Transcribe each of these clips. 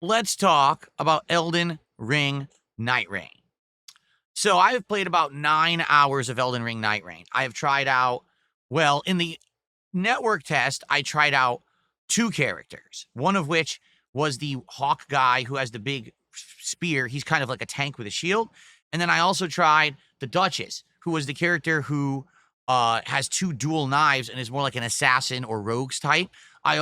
let's talk about Elden Ring Nightreign. So I have played about 9 hours of Elden Ring Nightreign. I have tried out, well, in the network test, I tried out 2 characters, one of which was the hawk guy who has the big spear. He's kind of like a tank with a shield. And then I also tried the Duchess, who was the character who has 2 dual knives and is more like an assassin or rogues type. I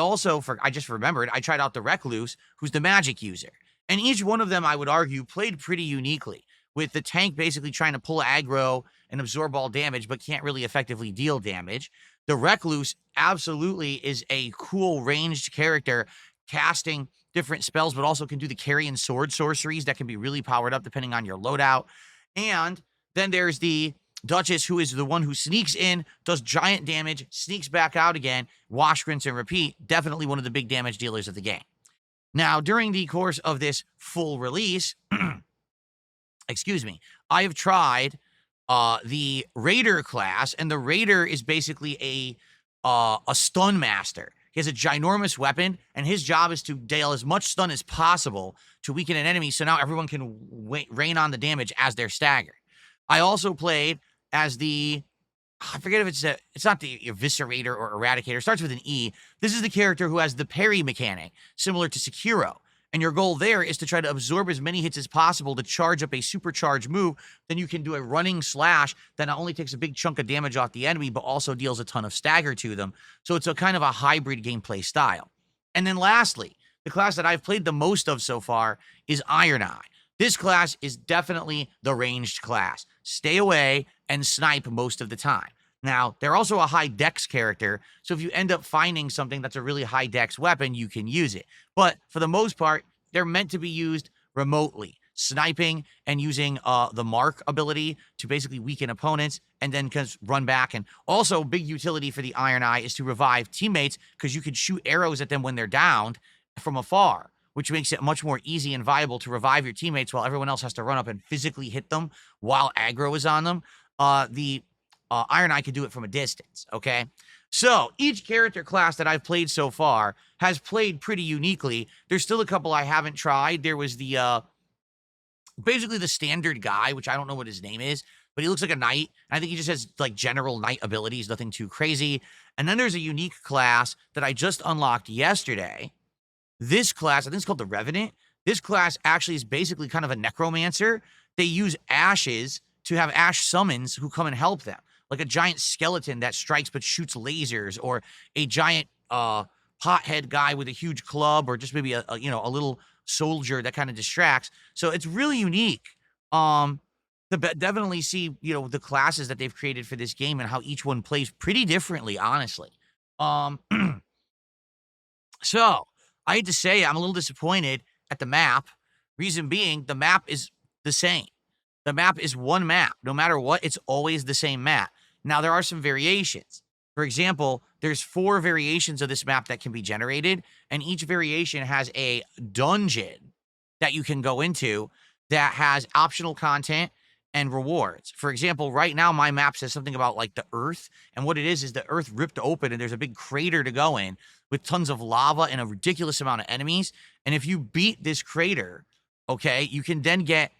just remembered, I tried out the Recluse, who's the magic user. And each one of them, I would argue, played pretty uniquely, with the tank basically trying to pull aggro and absorb all damage, but can't really effectively deal damage. The Recluse absolutely is a cool ranged character, casting different spells, but also can do the carry sword sorceries that can be really powered up depending on your loadout. And then there's the Duchess, who is the one who sneaks in, does giant damage, sneaks back out again, wash, rinse, and repeat. Definitely one of the big damage dealers of the game. Now, during the course of this full release, excuse me, I have tried the Raider class, and the Raider is basically a stun master. He has a ginormous weapon, and his job is to deal as much stun as possible to weaken an enemy, so now everyone can rain on the damage as they're staggered. I also played as I forget if it's not the Eviscerator or Eradicator. It starts with an E. This is the character who has the parry mechanic, similar to Sekiro. And your goal there is to try to absorb as many hits as possible to charge up a supercharged move. Then you can do a running slash that not only takes a big chunk of damage off the enemy, but also deals a ton of stagger to them. So it's a kind of a hybrid gameplay style. And then lastly, the class that I've played the most of so far is Iron Eye. This class is definitely the ranged class. Stay away and snipe most of the time. Now, they're also a high dex character, so if you end up finding something that's a really high dex weapon, you can use it. But for the most part, they're meant to be used remotely, sniping and using the mark ability to basically weaken opponents and then run back. And also, big utility for the Iron Eye is to revive teammates, because you can shoot arrows at them when they're downed from afar, which makes it much more easy and viable to revive your teammates while everyone else has to run up and physically hit them while aggro is on them. The Iron Eye can do it from a distance, okay? So each character class that I've played so far has played pretty uniquely. There's still a couple I haven't tried. There was basically the standard guy, which I don't know what his name is, but he looks like a knight. I think he just has like general knight abilities, nothing too crazy. And then there's a unique class that I just unlocked yesterday. This class, I think it's called the Revenant. This class actually is basically kind of a necromancer. They use ashes to have ash summons who come and help them, like a giant skeleton that strikes but shoots lasers, or a giant pothead guy with a huge club, or just maybe a little soldier that kind of distracts. So it's really unique. Definitely see the classes that they've created for this game and how each one plays pretty differently, honestly. So I hate to say I'm a little disappointed at the map. Reason being, the map is the same. The map is one map. No matter what, it's always the same map. Now, there are some variations. For example, there's 4 variations of this map that can be generated, and each variation has a dungeon that you can go into that has optional content and rewards. For example, right now, my map says something about like the Earth, and what it is the Earth ripped open, and there's a big crater to go in with tons of lava and a ridiculous amount of enemies. And if you beat this crater, okay, you can then get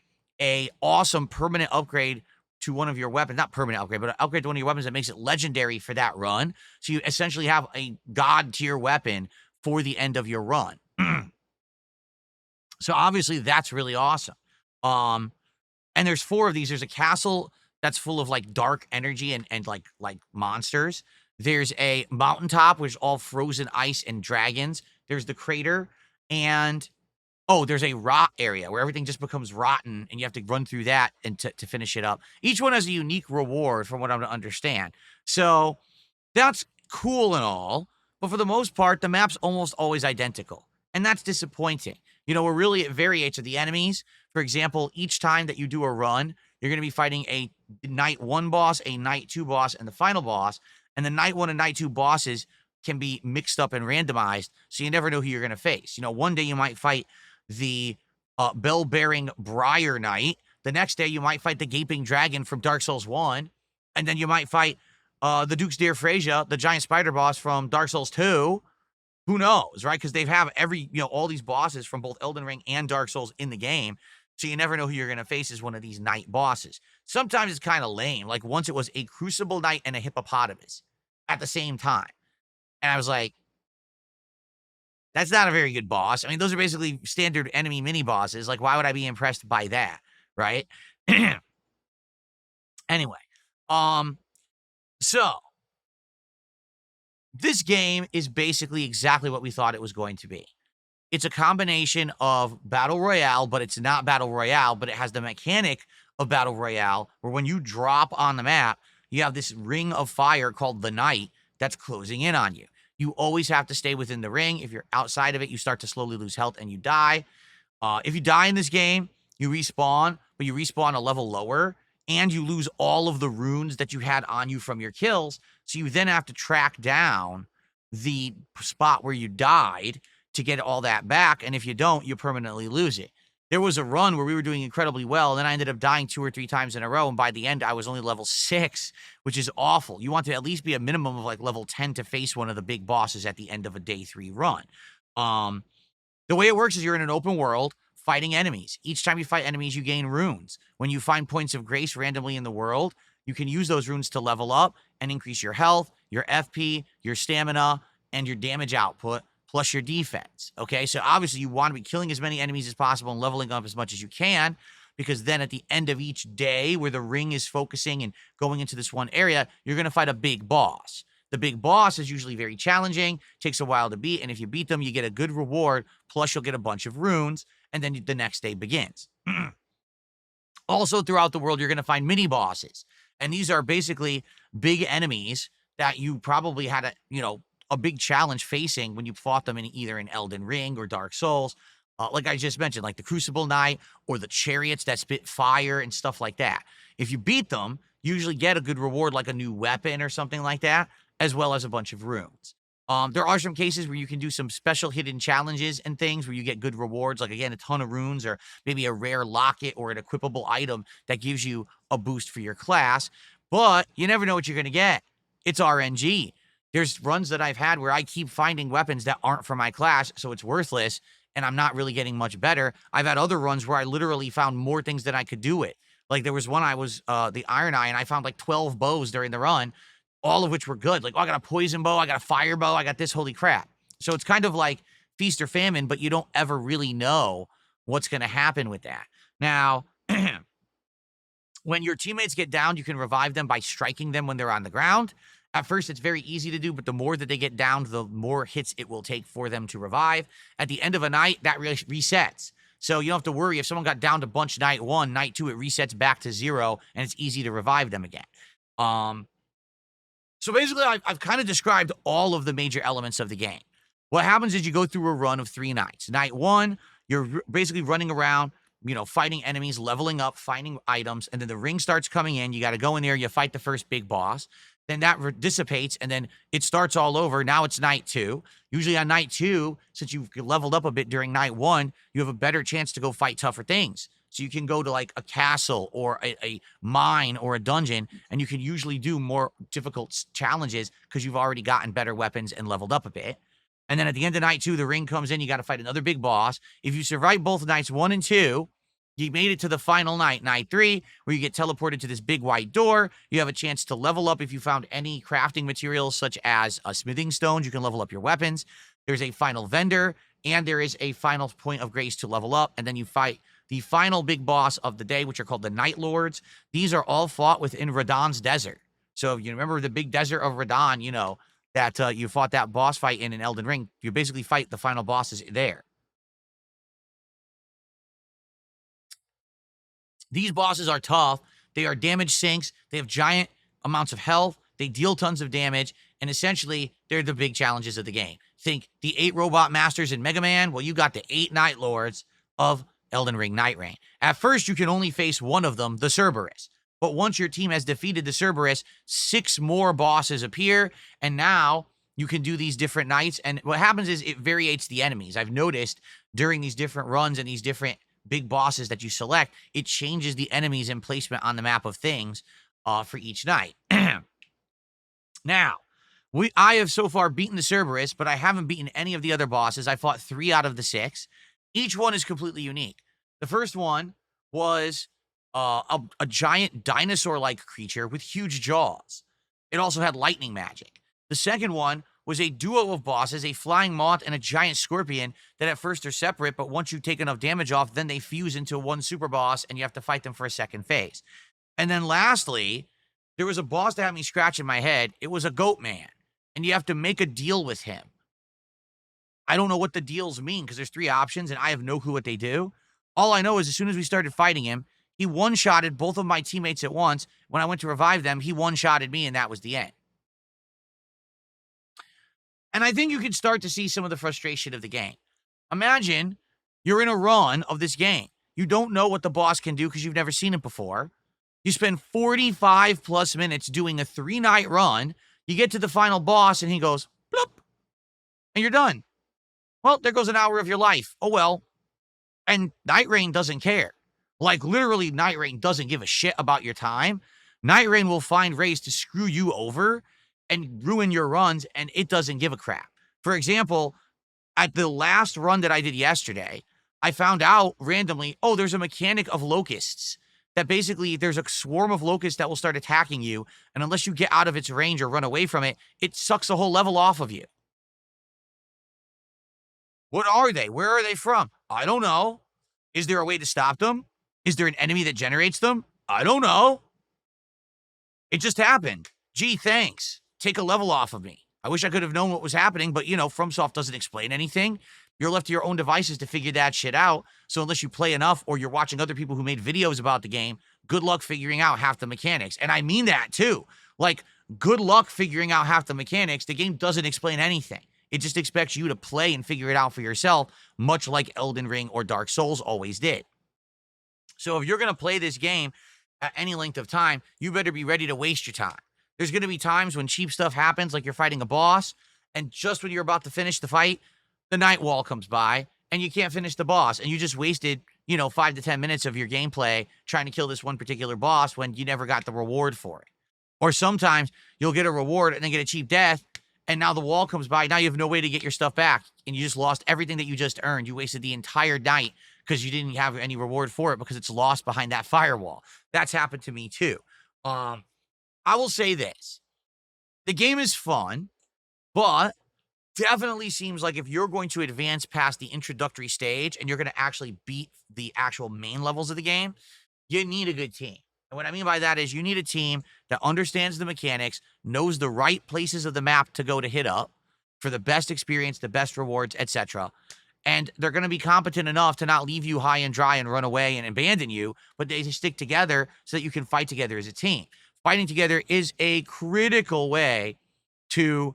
a awesome permanent upgrade to one of your weapons. Not permanent upgrade, but an upgrade to one of your weapons that makes it legendary for that run. So you essentially have a god tier weapon for the end of your run. So obviously that's really awesome. And there's 4 of these. There's a castle that's full of like dark energy and like monsters. There's a mountaintop, which is all frozen ice and dragons. There's the crater, and there's a rot area where everything just becomes rotten, and you have to run through that and to finish it up. Each one has a unique reward, from what I'm to understand. So that's cool and all, but for the most part, the map's almost always identical, and that's disappointing. Where really it variates are the enemies. For example, each time that you do a run, you're going to be fighting a Night 1 boss, a Night 2 boss, and the final boss. And the Night 1 and Night 2 bosses can be mixed up and randomized, so you never know who you're going to face. One day you might fight the bell-bearing Briar Knight. The next day you might fight the Gaping Dragon from Dark Souls 1. And then you might fight the Duke's Dear Freyja, the giant spider boss from Dark Souls 2, Who knows, right? Because they have all these bosses from both Elden Ring and Dark Souls in the game. So you never know who you're going to face as one of these knight bosses. Sometimes it's kind of lame. Like once it was a crucible knight and a hippopotamus at the same time. And I was like, that's not a very good boss. I mean, those are basically standard enemy mini bosses. Like, why would I be impressed by that? Right? Anyway, so this game is basically exactly what we thought it was going to be. It's a combination of Battle Royale, but it's not Battle Royale, but it has the mechanic of Battle Royale, where when you drop on the map, you have this ring of fire called the Night that's closing in on you. You always have to stay within the ring. If you're outside of it, you start to slowly lose health and you die. If you die in this game, you respawn, but you respawn a level lower, and you lose all of the runes that you had on you from your kills. So you then have to track down the spot where you died to get all that back. And if you don't, you permanently lose it. There was a run where we were doing incredibly well, and then I ended up dying 2 or 3 times in a row. And by the end, I was only level 6, which is awful. You want to at least be a minimum of like level 10 to face one of the big bosses at the end of a day 3 run. The way it works is you're in an open world fighting enemies. Each time you fight enemies, you gain runes. When you find points of grace randomly in the world, you can use those runes to level up and increase your health, your FP, your stamina, and your damage output, plus your defense. Okay, so obviously you want to be killing as many enemies as possible and leveling up as much as you can, because then at the end of each day where the ring is focusing and going into this one area, you're going to fight a big boss. The big boss is usually very challenging, takes a while to beat, and if you beat them, you get a good reward, plus you'll get a bunch of runes, and then the next day begins. Also, throughout the world, you're going to find mini bosses, and these are basically big enemies that you probably had a big challenge facing when you fought them in either in Elden Ring or Dark Souls. Like I just mentioned, like the Crucible Knight or the chariots that spit fire and stuff like that. If you beat them, you usually get a good reward like a new weapon or something like that, as well as a bunch of runes. There are some cases where you can do some special hidden challenges and things where you get good rewards, like, again, a ton of runes or maybe a rare locket or an equipable item that gives you a boost for your class. But you never know what you're going to get. It's RNG. There's runs that I've had where I keep finding weapons that aren't for my class, so it's worthless, and I'm not really getting much better. I've had other runs where I literally found more things than I could do it. Like, there was one I was the Iron Eye, and I found like 12 bows during the run, all of which were good. Like, oh, I got a poison bow, I got a fire bow, I got this, holy crap. So it's kind of like feast or famine, but you don't ever really know what's going to happen with that. Now, when your teammates get down, you can revive them by striking them when they're on the ground. At first, it's very easy to do, but the more that they get down, the more hits it will take for them to revive. At the end of a night, that resets. So you don't have to worry if someone got down to bunch night 1, night 2, it resets back to 0, and it's easy to revive them again. So basically, I've kind of described all of the major elements of the game. What happens is you go through a run of 3 nights. Night 1, you're basically running around, fighting enemies, leveling up, finding items, and then the ring starts coming in. You got to go in there, you fight the first big boss. Then that dissipates, and then it starts all over. Now it's night 2. Usually on night 2, since you've leveled up a bit during night 1, you have a better chance to go fight tougher things. So you can go to like a castle or a mine or a dungeon, and you can usually do more difficult challenges because you've already gotten better weapons and leveled up a bit. And then at the end of night 2, the ring comes in. You got to fight another big boss. If you survive both nights 1 and 2, you made it to the final night, night 3, where you get teleported to this big white door. You have a chance to level up if you found any crafting materials, such as smithing stones. You can level up your weapons. There's a final vendor, and there is a final point of grace to level up. And then you fight the final big boss of the day, which are called the Night Lords. These are all fought within Radahn's desert. So if you remember the big desert of Radahn, that you fought that boss fight in Elden Ring, you basically fight the final bosses there. These bosses are tough. They are damage sinks. They have giant amounts of health. They deal tons of damage. And essentially, they're the big challenges of the game. Think the 8 robot masters in Mega Man. Well, you got the 8 Night Lords of Elden Ring Nightreign. At first, you can only face one of them, the Cerberus. But once your team has defeated the Cerberus, 6 more bosses appear. And now you can do these different nights. And what happens is it variates the enemies. I've noticed during these different runs and these different big bosses that you select, it changes the enemies and placement on the map of things for each night. Now, I have so far beaten the Cerberus, but I haven't beaten any of the other bosses. I fought 3 out of the 6. Each one is completely unique. The first one was a giant dinosaur-like creature with huge jaws. It also had lightning magic. The second one was a duo of bosses, a flying moth and a giant scorpion that at first are separate, but once you take enough damage off, then they fuse into one super boss and you have to fight them for a second phase. And then lastly, there was a boss that had me scratching my head. It was a goat man, and you have to make a deal with him. I don't know what the deals mean because there's 3 options, and I have no clue what they do. All I know is as soon as we started fighting him, he one-shotted both of my teammates at once. When I went to revive them, he one-shotted me, and that was the end. And I think you can start to see some of the frustration of the game. Imagine you're in a run of this game. You don't know what the boss can do because you've never seen it before. You spend 45 plus minutes doing a 3-night run. You get to the final boss and he goes, bloop, and you're done. Well, there goes an hour of your life. Oh, well. And Nightreign doesn't care. Like, literally, Nightreign doesn't give a shit about your time. Nightreign will find ways to screw you over and ruin your runs, and it doesn't give a crap. For example, at the last run that I did yesterday, I found out randomly, oh, there's a mechanic of locusts. That basically there's a swarm of locusts that will start attacking you, and unless you get out of its range or run away from it, it sucks a whole level off of you. What are they? Where are they from? I don't know. Is there a way to stop them? Is there an enemy that generates them? I don't know. It just happened. Gee, thanks. Take a level off of me. I wish I could have known what was happening, but, FromSoft doesn't explain anything. You're left to your own devices to figure that shit out. So unless you play enough or you're watching other people who made videos about the game, good luck figuring out half the mechanics. And I mean that too. Like, good luck figuring out half the mechanics. The game doesn't explain anything. It just expects you to play and figure it out for yourself, much like Elden Ring or Dark Souls always did. So if you're going to play this game at any length of time, you better be ready to waste your time. There's going to be times when cheap stuff happens, like you're fighting a boss, and just when you're about to finish the fight, the night wall comes by, and you can't finish the boss, and you just wasted, 5 to 10 minutes of your gameplay trying to kill this one particular boss when you never got the reward for it. Or sometimes you'll get a reward and then get a cheap death, and now the wall comes by. Now you have no way to get your stuff back, and you just lost everything that you just earned. You wasted the entire night because you didn't have any reward for it because it's lost behind that firewall. That's happened to me too. I will say this. The game is fun, but definitely seems like if you're going to advance past the introductory stage and you're going to actually beat the actual main levels of the game, you need a good team. And what I mean by that is you need a team that understands the mechanics, knows the right places of the map to go to hit up for the best experience, the best rewards, etc. And they're going to be competent enough to not leave you high and dry and run away and abandon you, but they stick together so that you can fight together as a team. Fighting together is a critical way to,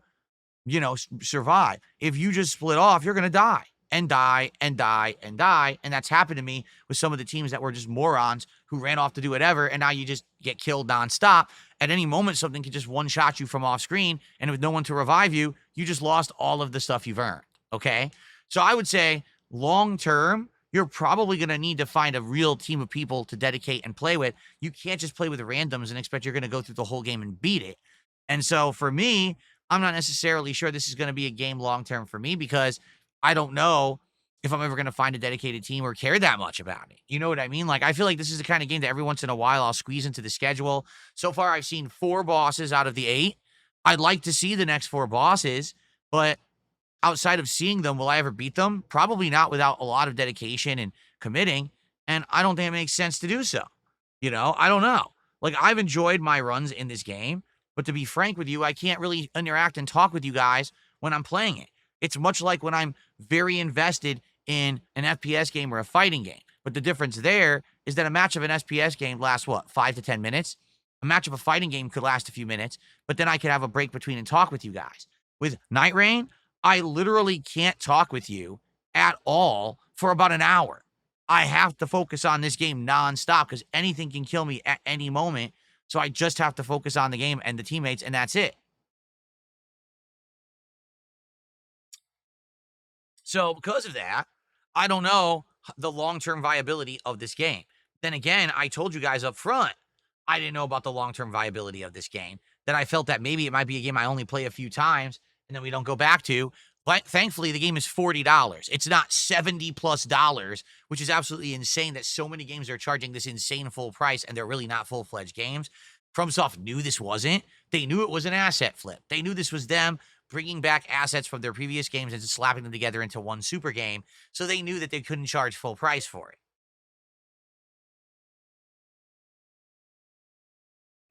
survive. If you just split off, you're going to die and die and die and die. And that's happened to me with some of the teams that were just morons who ran off to do whatever. And now you just get killed nonstop. At any moment, something could just one-shot you from off screen. And with no one to revive you, you just lost all of the stuff you've earned. Okay? So I would say long-term, you're probably going to need to find a real team of people to dedicate and play with. You can't just play with randoms and expect you're going to go through the whole game and beat it. And so for me, I'm not necessarily sure this is going to be a game long-term for me because I don't know if I'm ever going to find a dedicated team or care that much about it. You know what I mean? Like, I feel like this is the kind of game that every once in a while I'll squeeze into the schedule. So far, I've seen 4 bosses out of the 8. I'd like to see the next 4 bosses, but outside of seeing them, will I ever beat them? Probably not without a lot of dedication and committing, and I don't think it makes sense to do so. I don't know. Like, I've enjoyed my runs in this game, but to be frank with you, I can't really interact and talk with you guys when I'm playing it. It's much like when I'm very invested in an FPS game or a fighting game. But the difference there is that a match of an FPS game lasts, 5 to 10 minutes? A match of a fighting game could last a few minutes, but then I could have a break between and talk with you guys. With Nightreign, I literally can't talk with you at all for about an hour. I have to focus on this game nonstop because anything can kill me at any moment. So I just have to focus on the game and the teammates, and that's it. So because of that, I don't know the long-term viability of this game. Then again, I told you guys up front, I didn't know about the long-term viability of this game. that I felt that maybe it might be a game I only play a few times and then we don't go back to. But thankfully, the game is $40. It's not $70+, which is absolutely insane that so many games are charging this insane full price and they're really not full-fledged games. FromSoft knew this wasn't. They knew it was an asset flip. They knew this was them bringing back assets from their previous games and slapping them together into one super game. So they knew that they couldn't charge full price for it.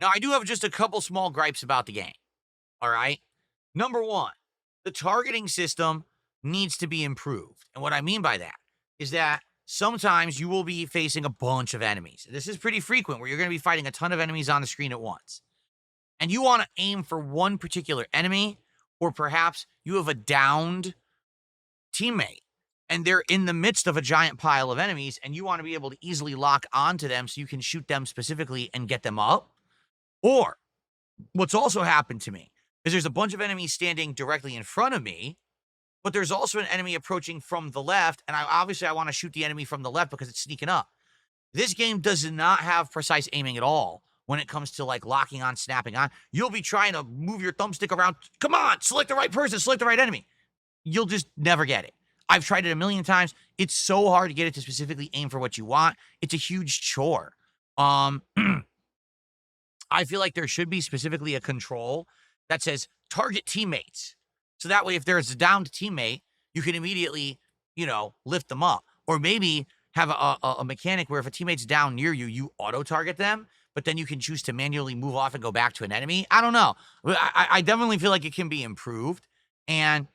Now, I do have just a couple small gripes about the game. All right. Number one, the targeting system needs to be improved. And what I mean by that is that sometimes you will be facing a bunch of enemies. This is pretty frequent where you're going to be fighting a ton of enemies on the screen at once. And you want to aim for one particular enemy, or perhaps you have a downed teammate and they're in the midst of a giant pile of enemies and you want to be able to easily lock onto them so you can shoot them specifically and get them up. Or what's also happened to me is there's a bunch of enemies standing directly in front of me, but there's also an enemy approaching from the left, and I want to shoot the enemy from the left because it's sneaking up. This game does not have precise aiming at all when it comes to like locking on, snapping on. You'll be trying to move your thumbstick around. Come on, select the right person, select the right enemy. You'll just never get it. I've tried it a million times. It's so hard to get it to specifically aim for what you want. It's a huge chore. I feel like there should be specifically a control that says target teammates. So that way, if there's a downed teammate, you can immediately, lift them up. Or maybe have a mechanic where if a teammate's down near you, you auto-target them, but then you can choose to manually move off and go back to an enemy. I don't know. I definitely feel like it can be improved. And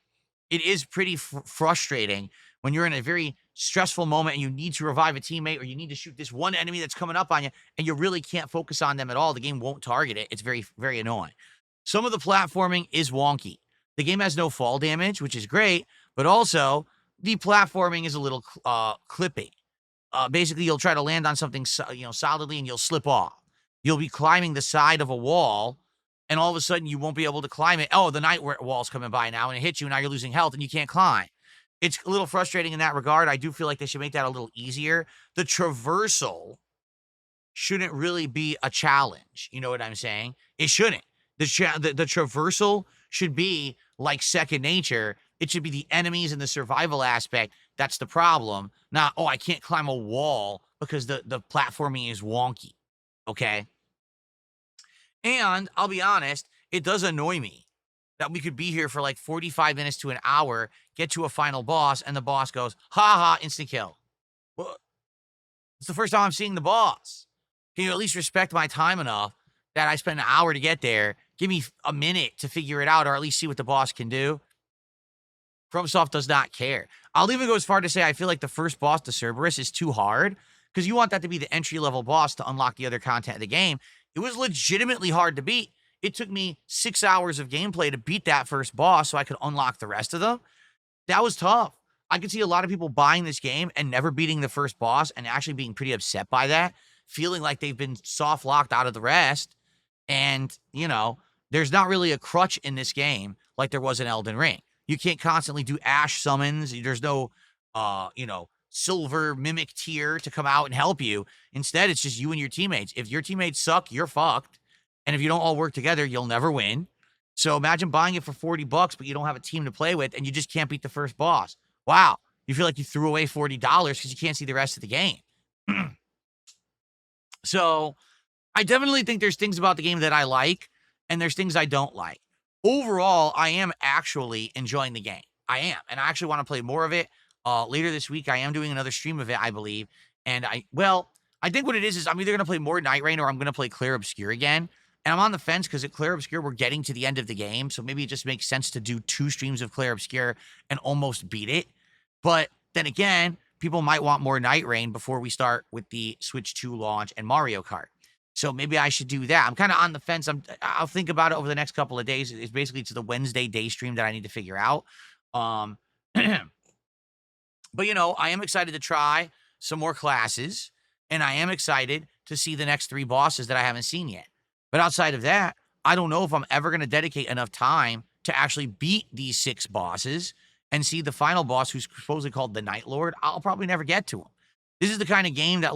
it is pretty frustrating when you're in a very stressful moment and you need to revive a teammate or you need to shoot this one enemy that's coming up on you and you really can't focus on them at all. The game won't target it. It's very, very annoying. Some of the platforming is wonky. The game has no fall damage, which is great, but also the platforming is a little clippy. Basically, you'll try to land on something solidly and you'll slip off. You'll be climbing the side of a wall and all of a sudden you won't be able to climb it. Oh, the night wall's coming by now and it hits you. Now you're losing health and you can't climb. It's a little frustrating in that regard. I do feel like they should make that a little easier. The traversal shouldn't really be a challenge. You know what I'm saying? It shouldn't. The traversal should be like second nature. It should be the enemies and the survival aspect. That's the problem. Not, I can't climb a wall because the platforming is wonky. Okay? And I'll be honest, it does annoy me that we could be here for like 45 minutes to an hour, get to a final boss, and the boss goes, ha, instant kill. Well, it's the first time I'm seeing the boss. Can you at least respect my time enough that I spent an hour to get there? Give me a minute to figure it out or at least see what the boss can do. FromSoft does not care. I'll even go as far to say I feel like the first boss, the Cerberus, is too hard because you want that to be the entry-level boss to unlock the other content of the game. It was legitimately hard to beat. It took me 6 hours of gameplay to beat that first boss so I could unlock the rest of them. That was tough. I could see a lot of people buying this game and never beating the first boss and actually being pretty upset by that, feeling like they've been soft locked out of the rest. And, there's not really a crutch in this game like there was in Elden Ring. You can't constantly do Ash summons. There's no, silver mimic tier to come out and help you. Instead, it's just you and your teammates. If your teammates suck, you're fucked. And if you don't all work together, you'll never win. So imagine buying it for $40, but you don't have a team to play with and you just can't beat the first boss. Wow. You feel like you threw away $40 because you can't see the rest of the game. So I definitely think there's things about the game that I like and there's things I don't like. Overall, I am actually enjoying the game. I am. And I actually want to play more of it. Later this week, I am doing another stream of it, I believe. And I think what it is I'm either going to play more Nightreign or I'm going to play Clair Obscur again. And I'm on the fence because at Clair Obscur, we're getting to the end of the game. So maybe it just makes sense to do 2 streams of Clair Obscur and almost beat it. But then again, people might want more Nightreign before we start with the Switch 2 launch and Mario Kart. So maybe I should do that. I'm kind of on the fence. I'll think about it over the next couple of days. It's basically to the Wednesday day stream that I need to figure out. But, I am excited to try some more classes. And I am excited to see the next 3 bosses that I haven't seen yet. But outside of that, I don't know if I'm ever going to dedicate enough time to actually beat these 6 bosses and see the final boss who's supposedly called the Night Lord. I'll probably never get to him. This is the kind of game that,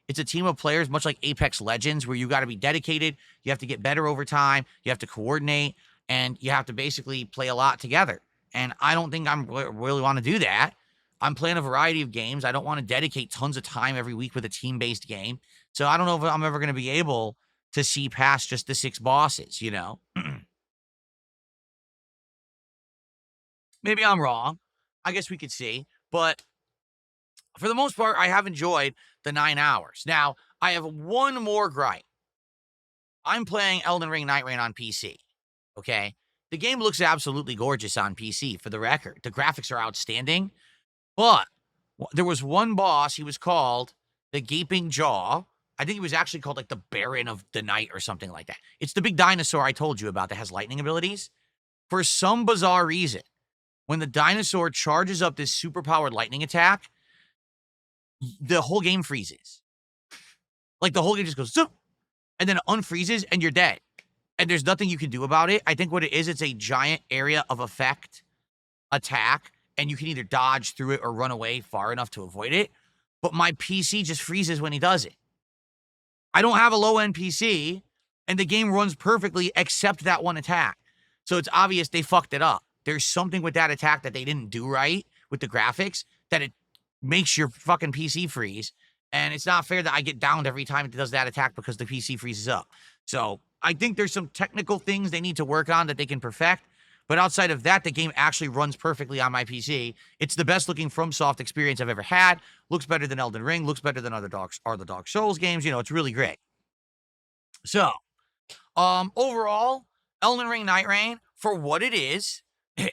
It's a team of players, much like Apex Legends, where you got to be dedicated. You have to get better over time. You have to coordinate, and you have to basically play a lot together. And I don't think I'm really want to do that. I'm playing a variety of games. I don't want to dedicate tons of time every week with a team-based game. So I don't know if I'm ever going to be able to see past just the 6 bosses, you know? Maybe I'm wrong. I guess we could see. But for the most part, I have enjoyed the 9 hours. Now, I have one more gripe. I'm playing Elden Ring Nightreign on PC, okay? The game looks absolutely gorgeous on PC, for the record. The graphics are outstanding, but there was one boss, he was called the Gaping Jaw. I think he was actually called, like, the Baron of the Night or something like that. It's the big dinosaur I told you about that has lightning abilities. For some bizarre reason, when the dinosaur charges up this super-powered lightning attack, the whole game freezes. Like, the whole game just goes, zoop, and then it unfreezes, and you're dead. And there's nothing you can do about it. I think what it is, it's a giant area of effect attack, and you can either dodge through it or run away far enough to avoid it. But my PC just freezes when he does it. I don't have a low-end PC, and the game runs perfectly except that one attack. So it's obvious they fucked it up. There's something with that attack that they didn't do right with the graphics that it makes your fucking PC freeze. And it's not fair that I get downed every time it does that attack because the PC freezes up. So I think there's some technical things they need to work on that they can perfect. But outside of that, the game actually runs perfectly on my PC. It's the best looking FromSoft experience I've ever had. Looks better than Elden Ring. Looks better than other Dark Souls games. You know, it's really great. So, overall, Elden Ring Nightreign, for what it is,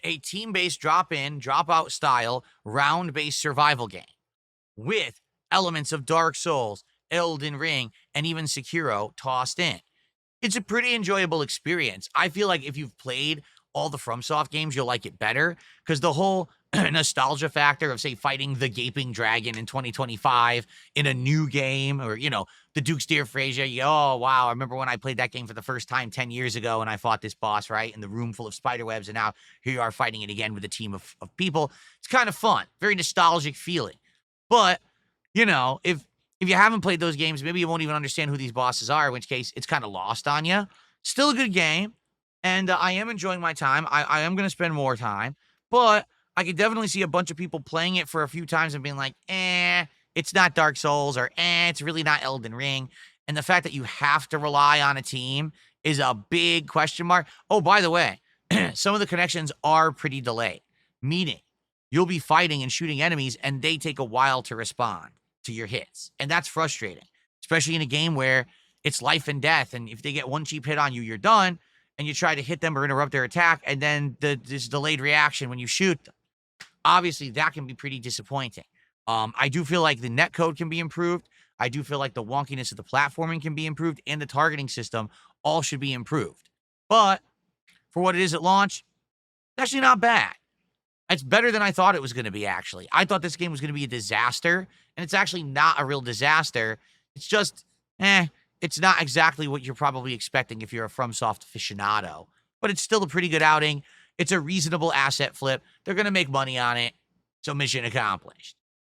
a team-based drop-in, drop-out style, round-based survival game with elements of Dark Souls, Elden Ring, and even Sekiro tossed in. It's a pretty enjoyable experience. I feel like if you've played all the FromSoft games, you'll like it better, because the whole nostalgia factor of, say, fighting the Gaping Dragon in 2025 in a new game, or, you know, the Duke's Dear Frazier, oh, wow, I remember when I played that game for the first time 10 years ago, and I fought this boss, right, in the room full of spiderwebs, and now here you are fighting it again with a team of people. It's kind of fun. Very nostalgic feeling. But, you know, if you haven't played those games, maybe you won't even understand who these bosses are, in which case it's kind of lost on you. Still a good game, and I am enjoying my time. I am going to spend more time, but I could definitely see a bunch of people playing it for a few times and being like, it's not Dark Souls, or it's really not Elden Ring. And the fact that you have to rely on a team is a big question mark. Oh, by the way, some of the connections are pretty delayed, meaning you'll be fighting and shooting enemies, and they take a while to respond to your hits. And that's frustrating, especially in a game where it's life and death. And if they get one cheap hit on you, you're done. And you try to hit them or interrupt their attack, and then this delayed reaction when you shoot them. Obviously, that can be pretty disappointing. I do feel like the netcode can be improved. I do feel like the wonkiness of the platforming can be improved, and the targeting system all should be improved. But for what it is at launch, it's actually not bad. It's better than I thought it was going to be, actually. I thought this game was going to be a disaster, and it's actually not a real disaster. It's just, it's not exactly what you're probably expecting if you're a FromSoft aficionado. But it's still a pretty good outing. It's a reasonable asset flip. They're going to make money on it. So mission accomplished.